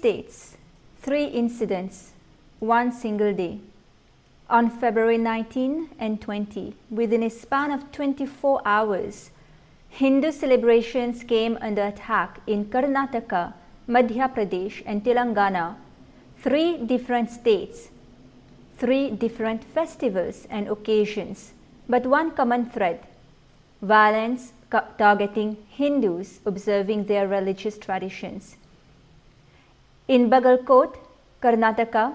states, 3 incidents, one single day. On February 19 and 20, within a span of 24 hours, Hindu celebrations came under attack in Karnataka, Madhya Pradesh and Telangana, 3 different states, 3 different festivals and occasions, but one common thread: violence targeting Hindus observing their religious traditions. In Bagalkot, Karnataka,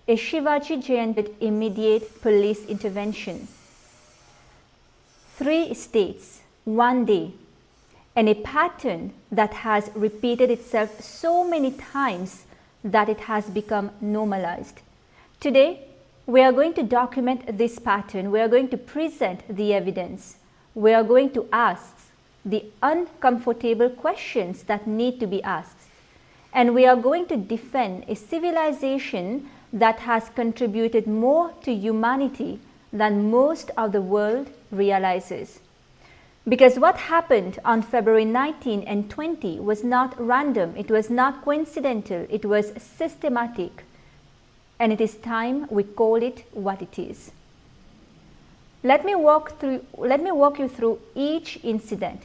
a Shivaji Jayanti with immediate police intervention. 3 states, 1 day, and a pattern that has repeated itself so many times that it has become normalized. Today, we are going to document this pattern. We are going to present the evidence. We are going to ask the uncomfortable questions that need to be asked. And we are going to defend a civilization that has contributed more to humanity than most of the world realizes. Because what happened on February 19 and 20 was not random, it was not coincidental, it was systematic. And it is time we call it what it is. Let me walk you through each incident,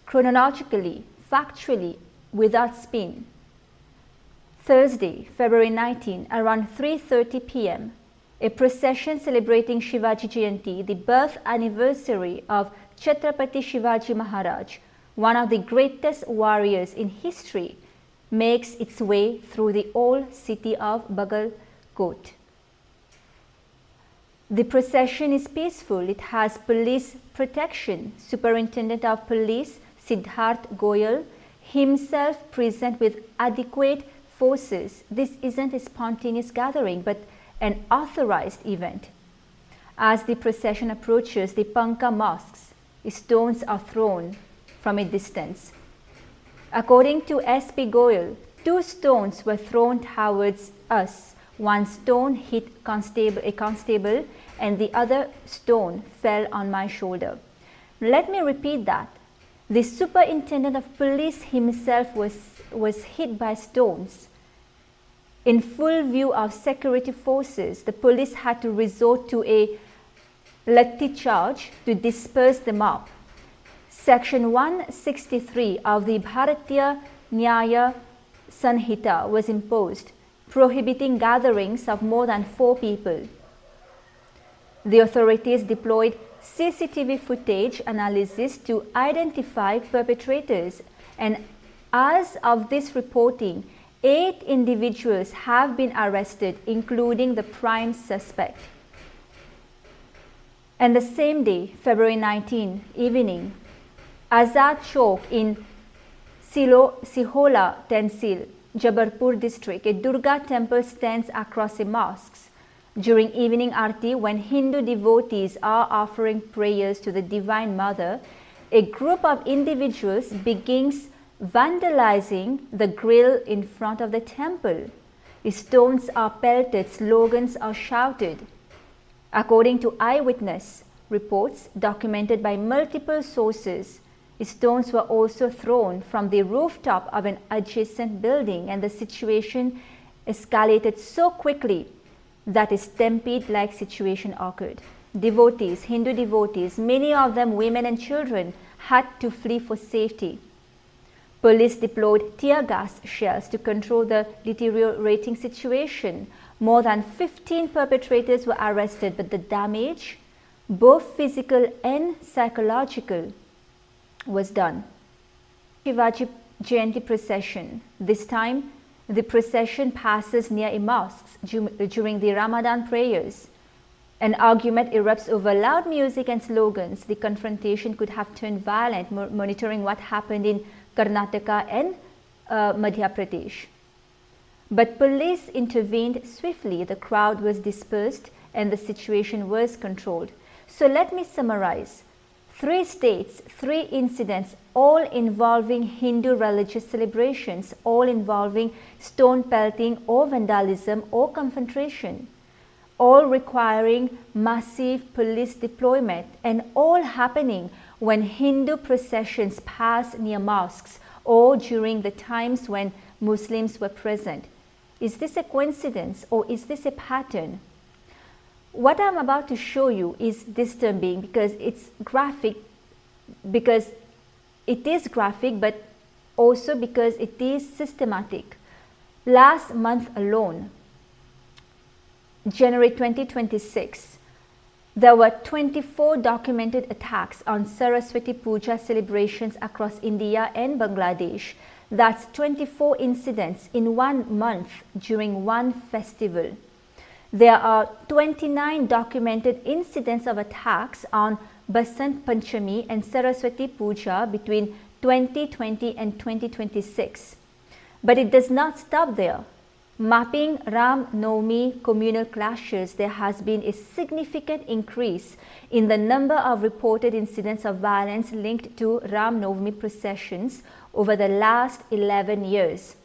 chronologically, factually, without spin. Thursday, February 19, around 3:30 p.m., a procession celebrating Shivaji Jayanti, the birth anniversary of Chhatrapati Shivaji Maharaj, one of the greatest warriors in history, makes its way through the old city of Bagalkot. The procession is peaceful. It has police protection. Superintendent of Police Siddharth Goyal himself present with adequate forces. This isn't a spontaneous gathering but an authorized event. As the procession approaches the Panka mosques, stones are thrown from a distance. According to SP Goyal, 2 stones were thrown towards us. One stone hit a constable and the other stone fell on my shoulder. Let me repeat that. The superintendent of police himself was hit by stones. In full view of security forces, the police had to resort to a lathi charge to disperse the mob. Section 163 of the Bharatiya Nyaya Sanhita was imposed, prohibiting gatherings of more than 4 people. The authorities deployed CCTV footage analysis to identify perpetrators, and as of this reporting, 8 individuals have been arrested, including the prime suspect. And the same day, February 19 evening, Azad Chowk in Sihola Tehsil, Jabalpur district, a Durga temple stands across a mosque. During evening aarti, when Hindu devotees are offering prayers to the Divine Mother, a group of individuals begins vandalizing the grill in front of the temple. Stones are pelted, slogans are shouted. According to eyewitness reports documented by multiple sources, stones were also thrown from the rooftop of an adjacent building, and the situation escalated so quickly that a stampede-like situation occurred. Devotees, Hindu devotees, many of them women and children, had to flee for safety. Police deployed tear gas shells to control the deteriorating situation. More than 15 perpetrators were arrested, but the damage, both physical and psychological, was done. Shivaji Jayanti procession. This time, the procession passes near a mosque during the Ramadan prayers. An argument erupts over loud music and slogans. The confrontation could have turned violent, monitoring what happened in Karnataka and Madhya Pradesh. But police intervened swiftly. The crowd was dispersed and the situation was controlled. So let me summarize. 3 states, 3 incidents, all involving Hindu religious celebrations, all involving stone pelting or vandalism or confrontation, all requiring massive police deployment, and all happening when Hindu processions pass near mosques or during the times when Muslims were present. Is this a coincidence or is this a pattern? What I'm about to show you is disturbing because it's graphic, but also because it is systematic. Last month alone, January 2026, there were 24 documented attacks on Saraswati Puja celebrations across India and Bangladesh. That's 24 incidents in 1 month during one festival. There are 29 documented incidents of attacks on Basant Panchami and Saraswati Puja between 2020 and 2026. But it does not stop there. Mapping Ram Navami communal clashes, there has been a significant increase in the number of reported incidents of violence linked to Ram Navami processions over the last 11 years.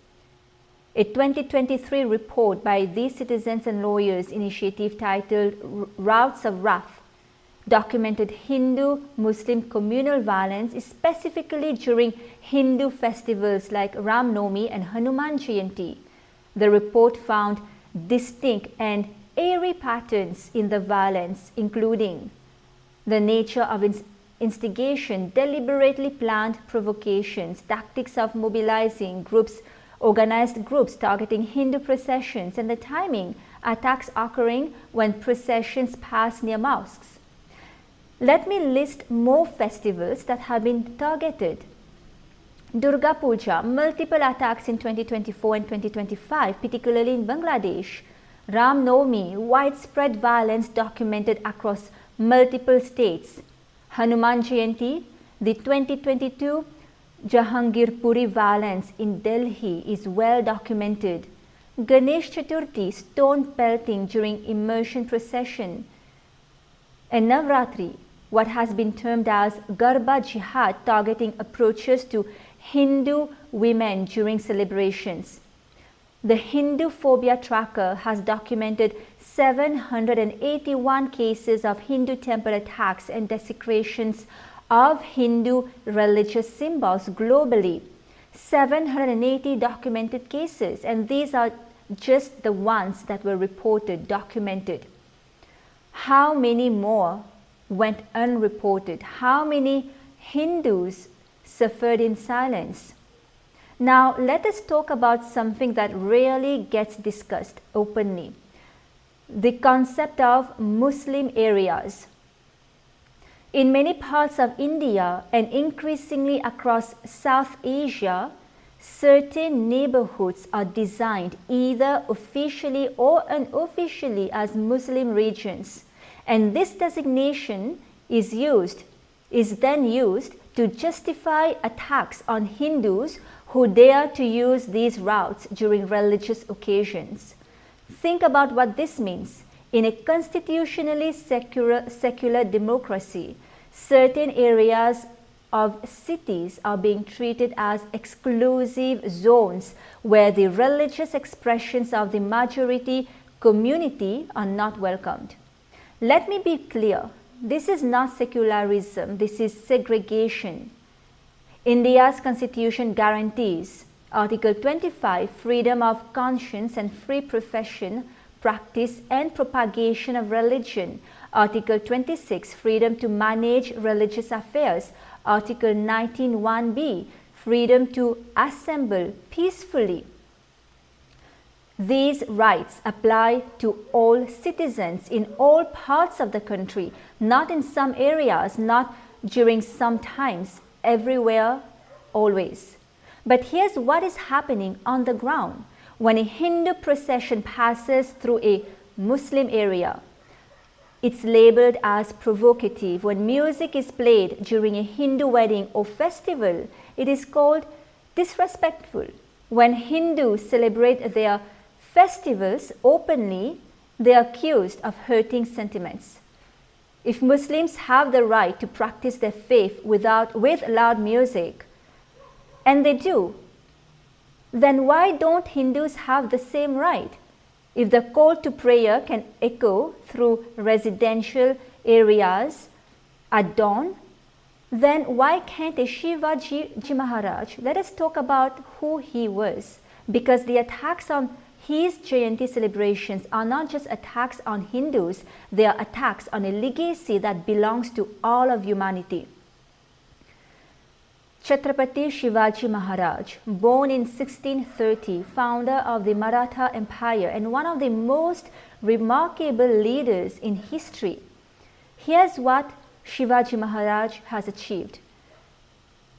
A 2023 report by the Citizens and Lawyers Initiative titled Routes of Wrath documented Hindu-Muslim communal violence, specifically during Hindu festivals like Ram Navami and Hanuman Jayanti. The report found distinct and airy patterns in the violence, including the nature of instigation, deliberately planned provocations, tactics of mobilizing groups, organized groups targeting Hindu processions, and the timing, attacks occurring when processions pass near mosques. Let me list more festivals that have been targeted. Durga Puja, multiple attacks in 2024 and 2025, particularly in Bangladesh. Ram Navami, widespread violence documented across multiple states. Hanuman Jayanti, the 2022 Jahangirpuri violence in Delhi is well documented. Ganesh Chaturthi, stone-pelting during immersion procession. And Navratri, what has been termed as Garba Jihad, targeting approaches to Hindu women during celebrations. The Hindu Phobia Tracker has documented 781 cases of Hindu temple attacks and desecrations of Hindu religious symbols globally. 780 documented cases, and these are just the ones that were reported, documented. How many more went unreported? How many Hindus suffered in silence? Now let us talk about something that rarely gets discussed openly. The concept of Muslim areas. In many parts of India and increasingly across South Asia, certain neighborhoods are designed either officially or unofficially as Muslim regions, and this designation is then used to justify attacks on Hindus who dare to use these routes during religious occasions. Think about what this means. In a constitutionally secular democracy, certain areas of cities are being treated as exclusive zones where the religious expressions of the majority community are not welcomed. Let me be clear. This is not secularism, this is segregation. India's constitution guarantees Article 25, freedom of conscience and free profession, practice and propagation of religion. Article 26, freedom to manage religious affairs. Article 19(1)(b), freedom to assemble peacefully. These rights apply to all citizens in all parts of the country, not in some areas, not during some times, everywhere, always. But here's what is happening on the ground. When a Hindu procession passes through a Muslim area, it's labeled as provocative. When music is played during a Hindu wedding or festival, it is called disrespectful. When Hindus celebrate their festivals openly, they are accused of hurting sentiments. If Muslims have the right to practice their faith with loud music, and they do, then why don't Hindus have the same right? If the call to prayer can echo through residential areas at dawn, then why can't a Shivaji Maharaj, let us talk about who he was, because the attacks on his Jayanti celebrations are not just attacks on Hindus, they are attacks on a legacy that belongs to all of humanity. Chhatrapati Shivaji Maharaj, born in 1630, founder of the Maratha Empire and one of the most remarkable leaders in history. Here's what Shivaji Maharaj has achieved.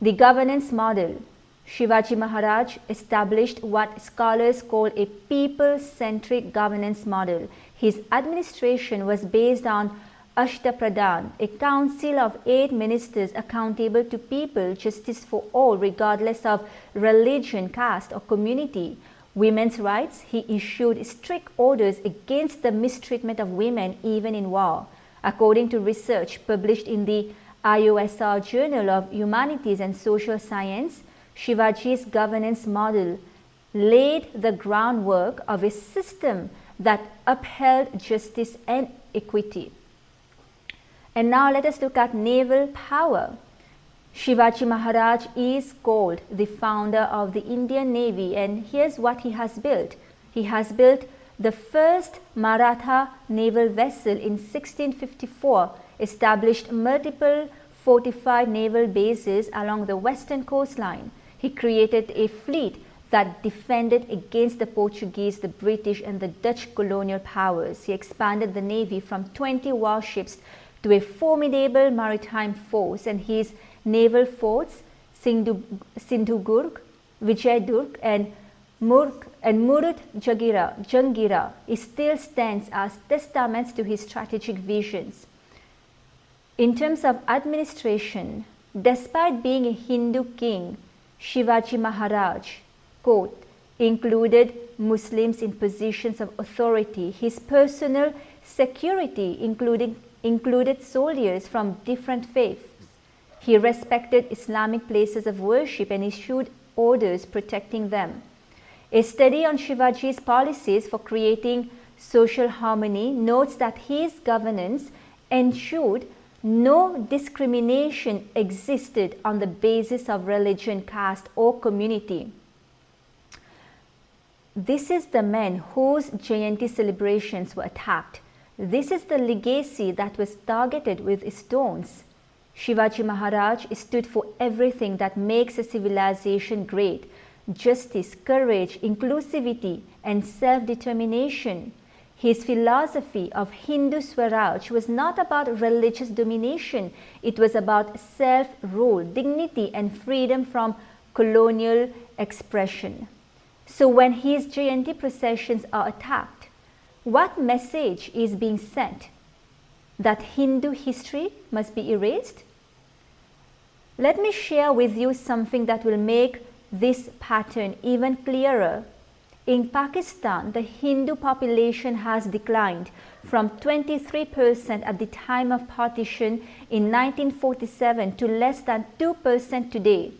The governance model. Shivaji Maharaj established what scholars call a people-centric governance model. His administration was based on Ashtapradhan, a council of 8 ministers accountable to people, justice for all regardless of religion, caste or community. Women's rights, he issued strict orders against the mistreatment of women even in war. According to research published in the IOSR Journal of Humanities and Social Science, Shivaji's governance model laid the groundwork of a system that upheld justice and equity. And now let us look at naval power. Shivaji Maharaj is called the founder of the Indian Navy, and here's what he has built. He has built the first Maratha naval vessel in 1654, established multiple fortified naval bases along the western coastline. He created a fleet that defended against the Portuguese, the British and the Dutch colonial powers. He expanded the navy from 20 warships to a formidable maritime force, and his naval forts, Sindhugurg, Vijayadurg and Murud Jangira, still stands as testaments to his strategic visions. In terms of administration, despite being a Hindu king, Shivaji Maharaj, quote, included Muslims in positions of authority. His personal security included soldiers from different faiths. He respected Islamic places of worship and issued orders protecting them. A study on Shivaji's policies for creating social harmony notes that his governance ensured no discrimination existed on the basis of religion, caste or community. This is the man whose Jayanti celebrations were attacked. This is the legacy that was targeted with stones. Shivaji Maharaj stood for everything that makes a civilization great: justice, courage, inclusivity and self-determination. His philosophy of Hindu Swaraj was not about religious domination. It was about self-rule, dignity and freedom from colonial expression. So when his Jayanti processions are attacked, what message is being sent? That Hindu history must be erased? Let me share with you something that will make this pattern even clearer. In Pakistan, the Hindu population has declined from 23% at the time of partition in 1947 to less than 2% today.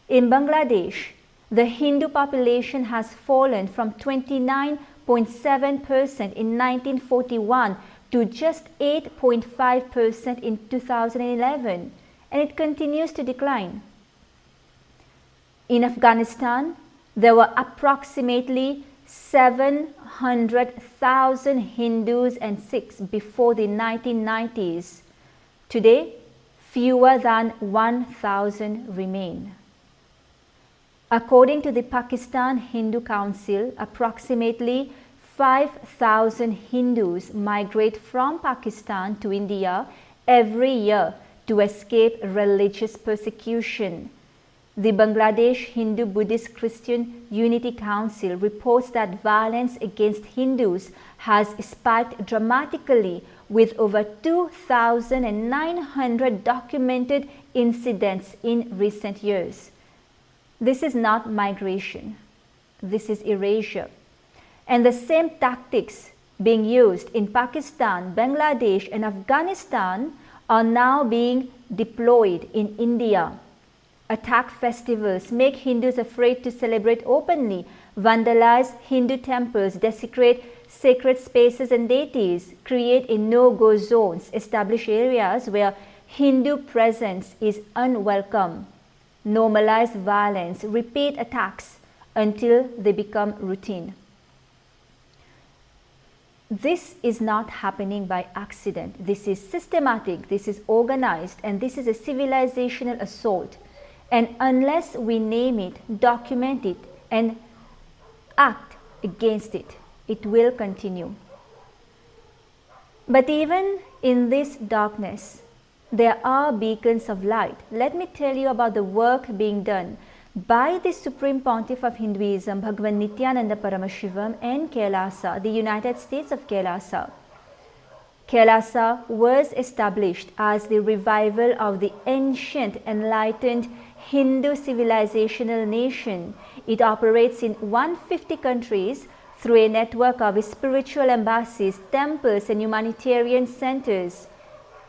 In Bangladesh, the Hindu population has fallen from 29.7% in 1941 to just 8.5% in 2011, and it continues to decline. In Afghanistan, there were approximately 700,000 Hindus and Sikhs before the 1990s. Today, fewer than 1,000 remain. According to the Pakistan Hindu Council, approximately 5,000 Hindus migrate from Pakistan to India every year to escape religious persecution. The Bangladesh Hindu Buddhist Christian Unity Council reports that violence against Hindus has spiked dramatically, with over 2,900 documented incidents in recent years. This is not migration, this is erasure. And the same tactics being used in Pakistan, Bangladesh and Afghanistan are now being deployed in India. Attack festivals, make Hindus afraid to celebrate openly, vandalize Hindu temples, desecrate sacred spaces and deities, create a no-go zones, establish areas where Hindu presence is unwelcome, normalize violence, repeat attacks until they become routine. This is not happening by accident. This is systematic, this is organized, and this is a civilizational assault. And unless we name it, document it, and act against it, it will continue. But even in this darkness, there are beacons of light. Let me tell you about the work being done by the Supreme Pontiff of Hinduism, Bhagavan Nityananda Paramashivam, and KAILASA, the United States of KAILASA. KAILASA was established as the revival of the ancient, enlightened Hindu civilizational nation. It operates in 150 countries through a network of spiritual embassies, temples, and humanitarian centers.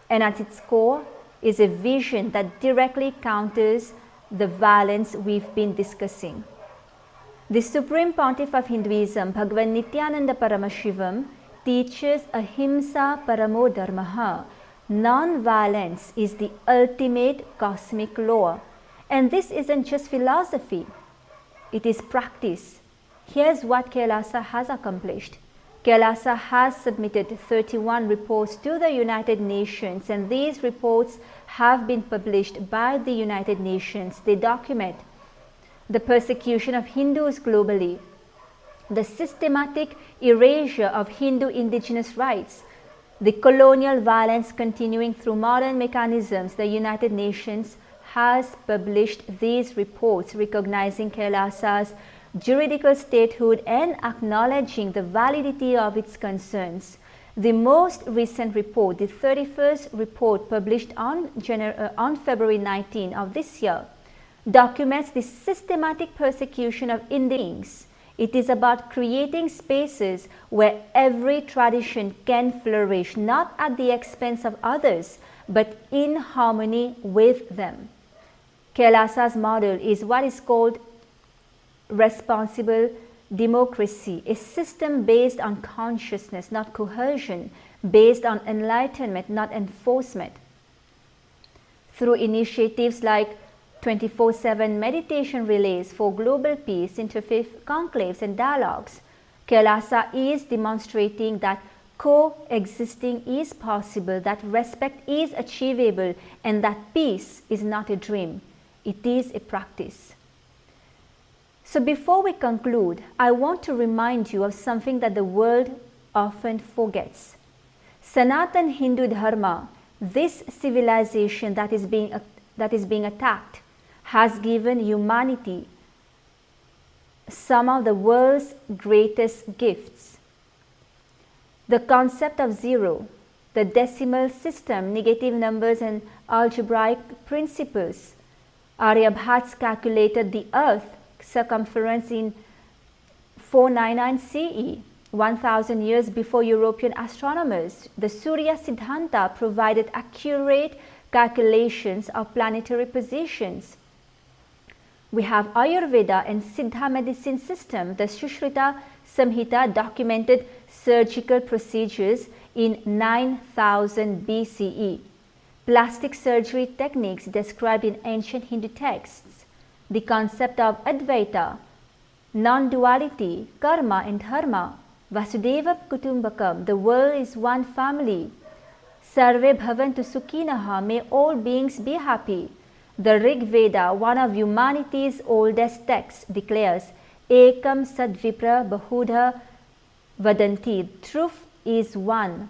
And at its core is a vision that directly counters the violence we've been discussing. The Supreme Pontiff of Hinduism, Bhagavan Nityananda Paramashivam, teaches ahimsa paramo dharmaha. Non-violence is the ultimate cosmic law. And this isn't just philosophy, it is practice. Here's what KAILASA has accomplished. KAILASA has submitted 31 reports to the United Nations, and these reports have been published by the United Nations. They document the persecution of Hindus globally, the systematic erasure of Hindu indigenous rights, the colonial violence continuing through modern mechanisms. The United Nations has published these reports recognizing KAILASA's juridical statehood and acknowledging the validity of its concerns. The most recent report, the 31st report published on February 19 of this year, documents the systematic persecution of Indians. It is about creating spaces where every tradition can flourish, not at the expense of others, but in harmony with them. KAILASA's model is what is called responsible democracy, a system based on consciousness, not coercion, based on enlightenment, not enforcement. Through initiatives like 24/7 meditation relays for global peace, interfaith conclaves, and dialogues, KAILASA is demonstrating that coexisting is possible, that respect is achievable, and that peace is not a dream. It is a practice. So before we conclude, I want to remind you of something that the world often forgets. Sanatan Hindu Dharma, this civilization that is being attacked, has given humanity some of the world's greatest gifts. The concept of zero, the decimal system, negative numbers, and algebraic principles. Aryabhats calculated the Earth circumference in 499 CE, 1000 years before European astronomers. The Surya Siddhanta provided accurate calculations of planetary positions. We have Ayurveda and Siddha medicine system. The Sushrita Samhita documented surgical procedures in 9000 BCE. Plastic surgery techniques described in ancient Hindu texts. The concept of Advaita, non-duality, karma and dharma, Vasudeva Kutumbakam, the world is one family. Sarve bhavantu sukhinaha, may all beings be happy. The Rig Veda, one of humanity's oldest texts, declares, Ekam Sadvipra Bahudha Vadanti, truth is one.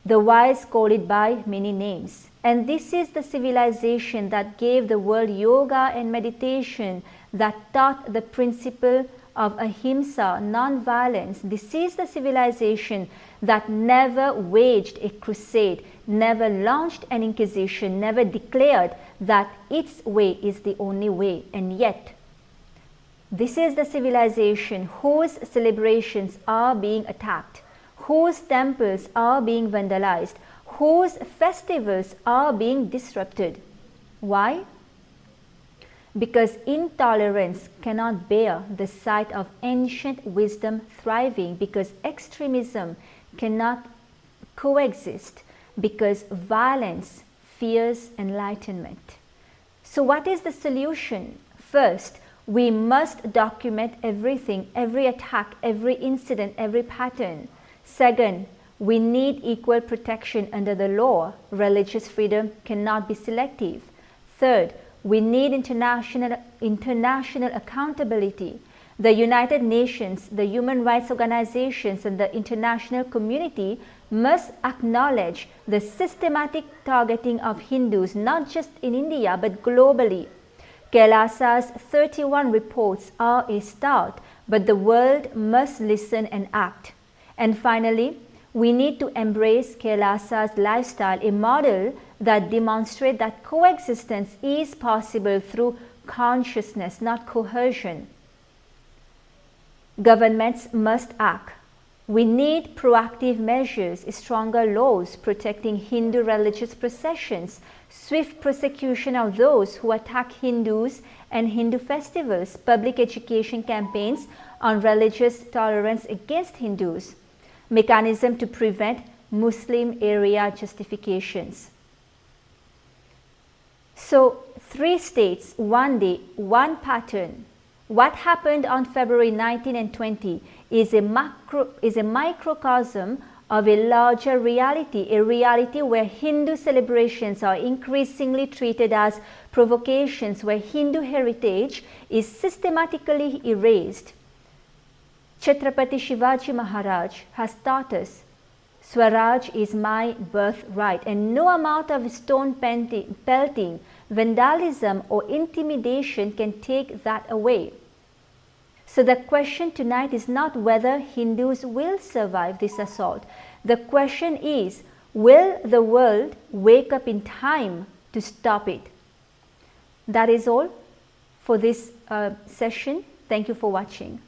The wise call it by many names. And this is the civilization that gave the world yoga and meditation, that taught the principle of ahimsa, non-violence. This is the civilization that never waged a crusade, never launched an inquisition, never declared that its way is the only way. And yet, this is the civilization whose celebrations are being attacked, whose temples are being vandalized, whose festivals are being disrupted. Why? Because intolerance cannot bear the sight of ancient wisdom thriving, because extremism cannot coexist, because violence fears enlightenment. So what is the solution? First, We must document everything, every attack, every incident, every pattern. Second, we need equal protection under the law. Religious freedom cannot be selective. Third, we need international accountability. The United Nations, the human rights organizations, and the international community must acknowledge the systematic targeting of Hindus, not just in India, but globally. KAILASA's 31 reports are a start, but the world must listen and act. And finally, we need to embrace KAILASA's lifestyle, a model that demonstrates that coexistence is possible through consciousness, not coercion. Governments must act. We need proactive measures, stronger laws protecting Hindu religious processions, swift prosecution of those who attack Hindus and Hindu festivals, public education campaigns on religious tolerance against Hindus, mechanism to prevent Muslim area justifications. So, 3 states, 1 day, 1 pattern. What happened on February 19 and 20 is a microcosm of a larger reality, a reality where Hindu celebrations are increasingly treated as provocations, where Hindu heritage is systematically erased. Chhatrapati Shivaji Maharaj has taught us, Swaraj is my birthright, and no amount of stone-pelting, vandalism or intimidation can take that away. So the question tonight is not whether Hindus will survive this assault. The question is, will the world wake up in time to stop it? That is all for this session. Thank you for watching.